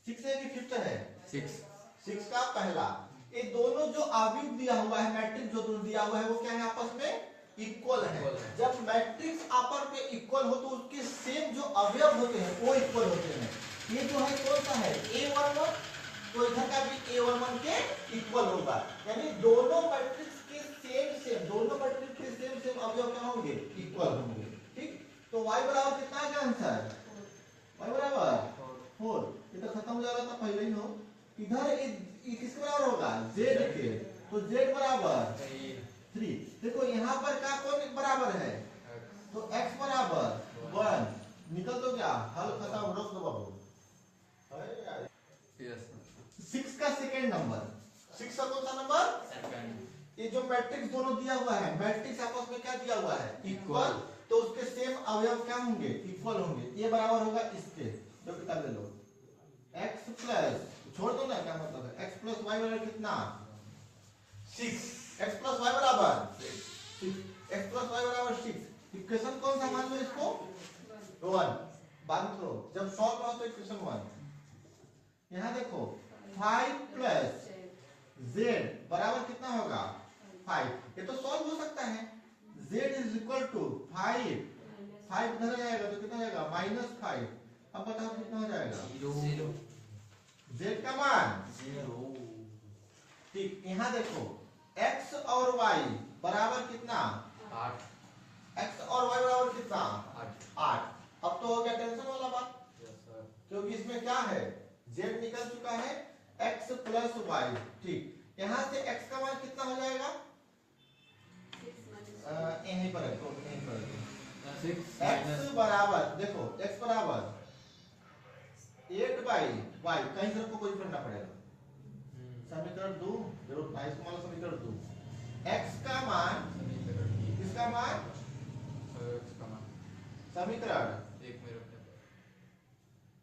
6 है कि फिफ्थ है? 6 का पहला। ये दोनों जो अवयव दिया हुआ है, मैट्रिक्स जो दोनों दिया हुआ है, वो क्या है आपस में? इक्वल है। जब मैट्रिक्स आपस में इक्वल हो तो उसके सेम जो अवयव होते हैं वो इक्वल होते हैं। ये जो है कौन सा है? A11, तो इधर का भी A11 के इक्वल होगा, यानी दोनों मैट्रिक्स के सेम दोनों मैट्रिक्स के सेम अवयव क्या होंगे? इक्वल होंगे। ठीक, तो y बराबर कितना है आंसर? y बराबर 4। ये तो खत्म हो जा रहा था पहले ही हो। इधर ये किसके बराबर होगा? z के, तो z बराबर 3। देखो यहाँ पर का कौन बराबर है? तो x बराबर 1 निकल तो क्या? हल खत्म, रोक दो बाबू। 6 का सेकंड नंबर, 6 का कौन सा नंबर? ये जो मैट्रिक्स दोनों दिया हुआ है, मैट्रिक्स आपस में क्या दिया हुआ है? इक्वल, तो उसके सेम अवयव क्या होंगे? इक्वल होंगे। ये बराबर होगा इसके, जो किताब ले लो, x प्लस, छोड़ दो ना, क्या मतलब है? x प्लस वाई बराबर कितना? 6। x प्लस वाई बराबर 6, x प्लस वाई बराबर 6। इक्वेशन कौन सा मान लो इसको? 1। बांध करो, जब सॉल्व करो तो इक्वेशन 1। यहाँ देखो 5 प्लस z बराबर कितना होगा? 5। ये तो सॉल्व हो सकता है। z इज इक्वल टू 5 इधर जाएगा तो कितना जाएगा? -5। अब बताओ कितना हो जाएगा? 0। z का मान 0। ठीक, यहाँ देखो x और y बराबर कितना? 8। x और y बराबर कितना? 8। अब तो हो गया टेंशन वाला बात, क्योंकि इसमें क्या है? z निकल चुका है, x प्लस y। ठीक, यहाँ से x का मान कितना हो जाएगा? यहीं पर रखो, यहीं पर रखो। x बराबर, देखो x बराबर 8/y, कहीं से को कोई फर्क ना पड़ेगा। समीकरण 2, जरूरत नहीं, इसको मान लो समीकरण 2। x का मान, किसका मान? समीकरण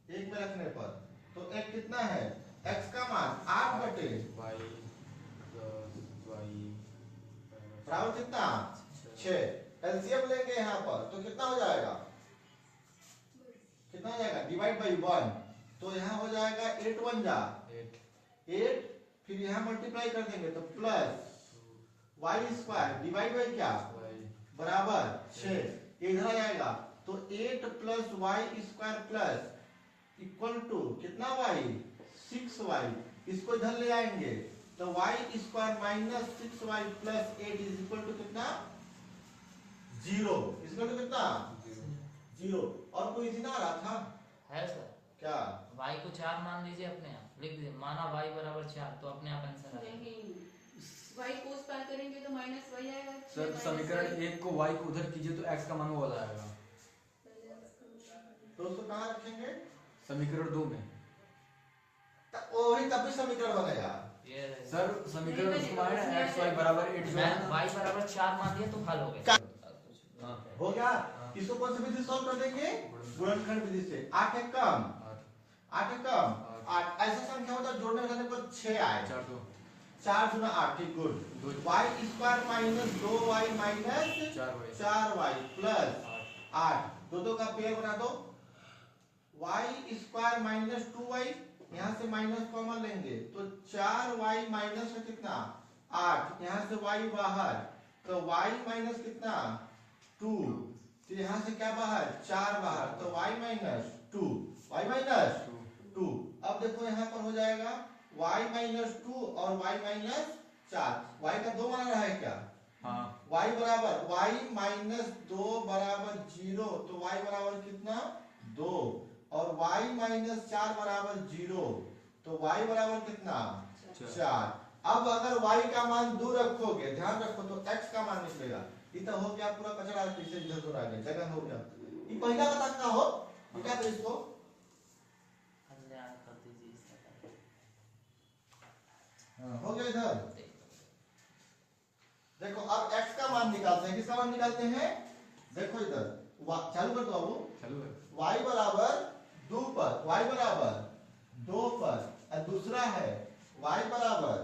1 में रखने पर, तो x कितना है? x का मान 8/y बराबर कितना? 6। एलसीएम लेंगे यहाँ पर तो कितना हो जाएगा? कितना हो जाएगा? डिवाइड बाई 1, तो यहाँ हो जाएगा 8 1 जा 8, फिर यहाँ मल्टीप्लाई कर देंगे तो प्लस y² डिवाइड बाई क्या? बराबर 6। इधर आ जाएगा तो 8 plus y² plus equal to कितना? y 6y। इसको इधर ले आएंगे तो y² minus 6y plus 8 is equal to कितना? 0। इसका तो कितना? 0। और कोई इजी ना आ रहा था? है सर। क्या? y को 4 मान लीजिए, अपने आप लिख दीजिए, माना y बराबर 4, तो अपने आप आंसर आ जाएगा। y को उस पार करेंगे तो माइनस y आएगा। सर समीकरण 1 को y को उधर कीजिए तो x का मान वो वाला आएगा। तो उसको कहाँ रखेंगे? समीकरण 2 में। वही तब भी समीकरण बनेगा। सर समीकरण उसको मान है x y बराबर 8 जो है ना, y बराबर 4 मान दिया तो हल हो गया। हो गया। इसको कौन सी विधि सॉल्व कर देंगे? गुणनखंड विधि से। 8 है कम, 8 है कम, 8 ऐसा संख्या होता है जोड़ने घटाने पर 6 आए। 4 गुना 8, ठीक, good. y² minus 2y minus 4y plus 8, दो का पेयर बना दो। y² माइनस 2y, यहाँ से माइनस कॉमन लेंगे तो 4y माइनस कितना? 8, यहाँ से y बाहर, तो y माइनस कितना? 2, तो यहाँ से क्या बाहर? 4 बाहर, तो y माइनस 2, y माइनस 2। अब देखो यहाँ पर हो जाएगा y माइनस 2 और y माइनस 4। y का 2 बना रहा है क्या? हाँ। y बराबर y माइनस 2 बराबर 0, तो y बराबर कितना? 2, और y माइनस 4 बराबर 0, तो y बराबर कितना? 4। अब अगर y का मान 2 रखोगे, ध्यान रखो, तो x का मान निकलेगा। ये तो हो गया पूरा कचरा, पीछे इधर आ गया, जगह हो गया। ये पहला का तक का हो, क्या करें इसको? कर दीजिए इसका। हो गया इधर। देखो अब x का मान निकालते हैं। किसका मान निकालते हैं? देखो इधर चालू कर दो बाबू। चालू है। y बराबर 2 पर, y बराबर 2 पर, और दूसरा है y बराबर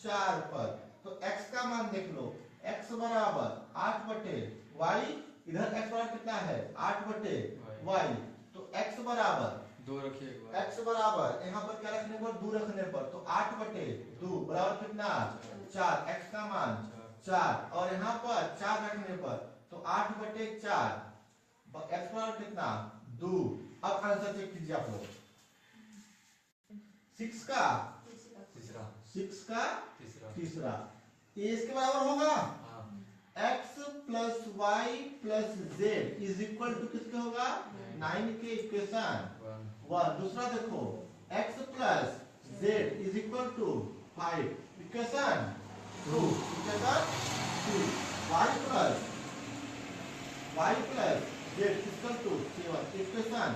4 पर, तो x का मान देख लो। x बराबर 8/y, इधर x बराबर कितना है? 8/y, तो x बराबर बराबर 2 रखिए एक बार। x बराबर यहाँ पर क्या रखने पर 2 रखने पर तो 8/2 बराबर कितना 4, x का मान 4 और यहाँ पर 4 रखने पर तो 8/4 x बराबर कितना 2। अब आंसर चेक कीजिए आप लोग 6 का तीसरा 6 का तीसरा तीसरा ये इसके बराबर होगा हाँ x plus y plus z is equal to किसके होगा 9 के इक्वेशन 1। दूसरा देखो x plus z is equal to 5 equation 2 equation 2 y plus z equal to 7 equation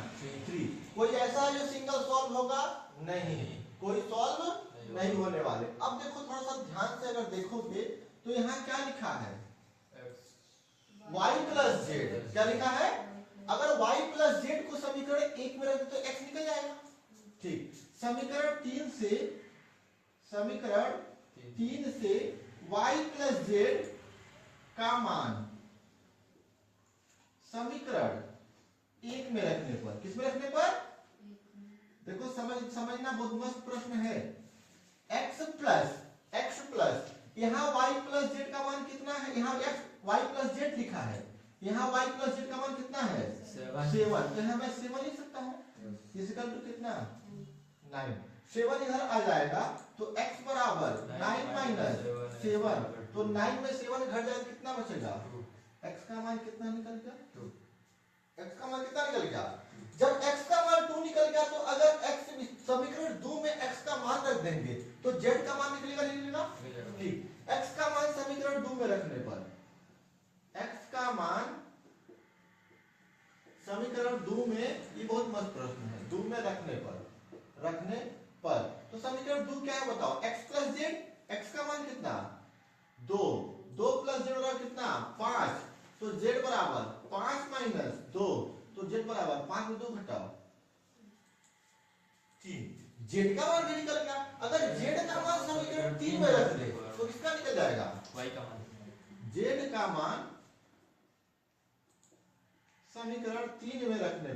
3। कोई ऐसा है जो सिंगल सॉल्व होगा नहीं, कोई सॉल्व नहीं होने वाले। अब देखो थोड़ा सा ध्यान से अगर देखोगे तो यहाँ क्या लिखा है y प्लस z क्या लिखा है। अगर y प्लस z को समीकरण 1 में रख दे तो x निकल जाएगा। ठीक, समीकरण 3 से y प्लस z का मान समीकरण 1 में रखने पर, किस में रखने पर देखो समझना बहुत मस्त प्रश्न है। x प्लस यहाँ y प्लस z का मान कितना है, यहाँ y प्लस z लिखा है, यहाँ y प्लस z का मान कितना है 7 तो यहाँ मैं 7 लिख सकता हूँ। इक्वल टू कितना 9, 7 इधर आ जाएगा तो x बराबर 9 माइनस 7 तो 9 में 7 घट जाएगा कितना बचेगा x का मान कितना निकल गया x का मान कितना निकल गया। जब x का मान 2 निकल गया तो अगर x समीकरण 2 में x का मान रख देंगे तो z का मान निकलेगा नहीं निकलेगा। ठीक, x का मान समीकरण 2 में रखने पर x का मान समीकरण 2 में, ये बहुत मस्त प्रश्न है, 2 में रखने पर तो समीकरण 2 क्या है बताओ x प्लस z, x का मान कितना 2 प्लस z बराबर कितना 5 तो z बराबर 5 माइनस 2 तो z बराबर 5 में 2 घटाओ 3, z का मान भी निकल गया। अगर z का मान समीकरण 3 में रख दे तो किसका निकल जाएगा y का मान z का मान समीकरण 3 में रखने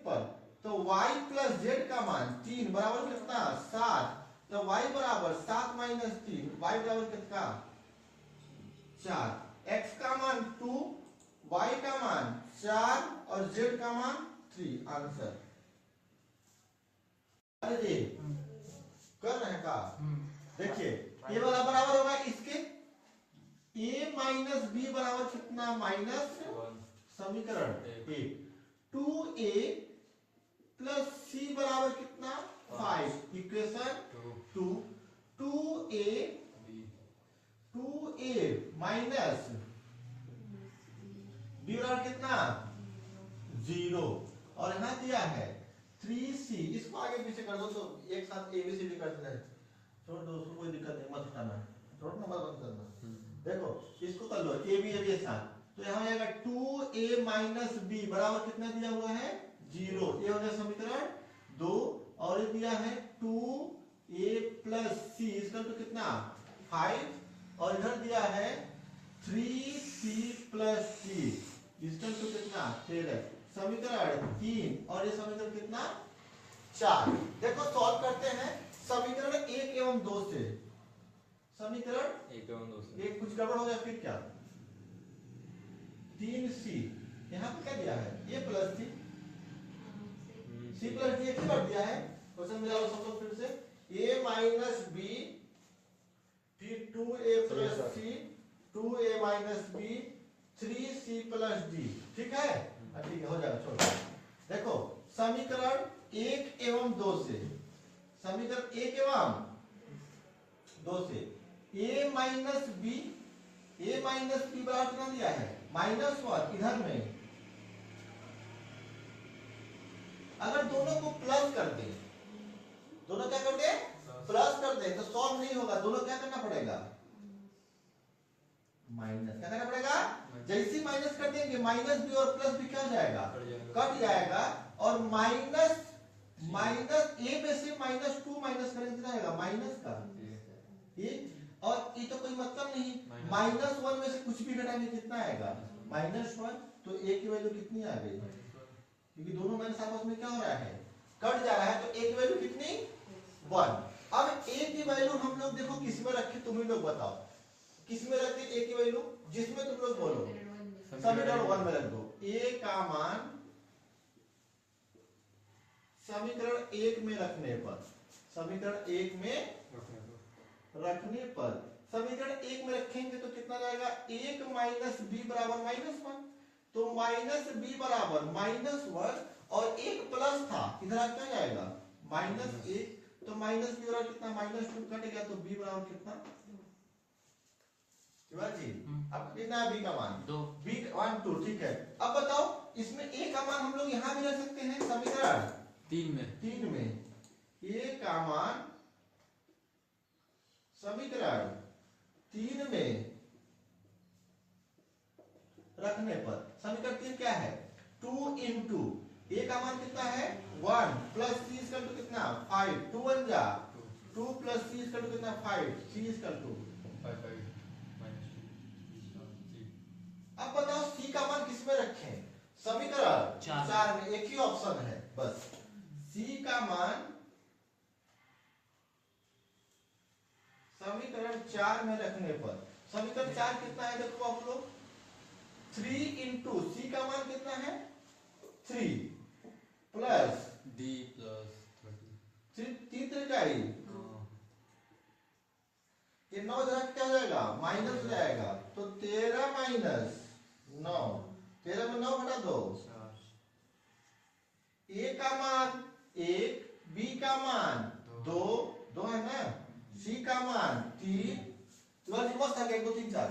पर तो y प्लस z का मान 3 बराबर कितना 7 तो y बराबर 7 माइनस 3 y बराबर कितना 4, x का मान 2 y का मान 4 और z का मान 3। आंसर अरे जी कर रहे हैं का देखिए ये वाला बराबर होगा इसके a माइनस b बराबर कितना माइनस समीकरण 1 2a प्लस c बराबर कितना 5 इक्वेशन 2 2a माइनस b बराबर कितना 0 और यहाँ दिया है 3c। इसको आगे पीछे कर दो तो एक साथ abcd कर देना, छोड़ दो उसको, कोई दिक्कत नहीं, मत उठाना, छोड़ नंबर बंद करना। देखो इसको कर लो a b एक साथ तो यहाँ आएगा 2a माइनस b बराबर कितना दिया हुआ है 0। ये हो गया समीकरण 2 और ये दिया है 2a प्लस c इसका तो कितना 5 और इधर दिया है 3c प्लस c इसका तो कितना 13। समीकरण 3 और ये समीकरण कितना 4। देखो सॉल्व करते हैं समीकरण 1 एवं 2 से। समीकरण 1 एवं 2 से एक कुछ गड़बड़ हो जाए फिर क्या 3c यहाँ पे क्या दिया है a plus c plus d एक ही बार दिया है। क्वेश्चन में सब लोग फिर से a माइनस b फिर 2a plus c 2a minus b 3c plus d। ठीक है ठीक है हो जाएगा छोड़ो। देखो समीकरण 1 एवं 2 से, समीकरण 1 एवं 2 से a माइनस b बराबर कितना दिया है -1। इधर में अगर दोनों को प्लस कर दे, दोनों क्या कर दे प्लस कर दे तो सॉल्व नहीं होगा, दोनों क्या करना पड़ेगा माइनस। क्या करना पड़ेगा जैसे माइनस कर देंगे माइनस भी और प्लस भी क्या हो जाएगा कट जाएगा और माइनस a में से -2 माइनस करेंगे कितना आएगा माइनस का ठीक। और ये तो कोई मतलब नहीं, -1 में से कुछ भी घटाएंगे कितना आएगा -1। तो ए की वैल्यू कितनी आ गई, क्योंकि दोनों माइनस आपस में क्या हो रहा है, कट जा रहा है, तो ए की वैल्यू कितनी 1। अब ए की वैल्यू हम लोग देखो किस में रखे, तुम ही लोग बताओ किस में रखते ए की वैल्यू, जिसमें तुम लोग बोलो समीकरण 1 में रख दो। ए का मान समीकरण 1 में रखने पर, समीकरण 1 में रखने पर, समीकरण 1 में रखेंगे तो कितना जाएगा, 1 माइनस बी बराबर -1, तो माइनस बी बराबर -1 और एक प्लस था, इधर क्या जाएगा -1, तो माइनस बी बराबर कितना, -2 कट गया, तो बी बराबर कितना जी, अब कितना है बी का मान 2, बी 1 2, ठीक है। अब बताओ इसमें ए का मान हम लोग यहाँ भी रख सकते हैं, समीकरण 3 में ए का मान समीकरण 3 में रखने पर, समीकरण 3 क्या है, 2 इंटू ए का मान कितना है 1 प्लस सी इक्वल टू कितना 5, 2 1 जा 2 प्लस सी इक्वल टू कितना 5, सी इक्वल टू। अब बताओ सी का मान किस में रखें, समीकरण 4 में, एक ही ऑप्शन है बस, सी का मान समीकरण 4 में रखने पर, समीकरण 4 कितना है देखो आप लोग, 3 इंटू सी का मान कितना है 3 प्लस डी प्लस 3 त्रिकाई, ये 9 जरा क्या हो जाएगा माइनस हो जाएगा, तो 13 माइनस 9, 13 में 9 घटा दो, ए का मान 1, बी का मान 2 है ना, सी का मान 3, मस्त आ गया 1 2 3 4,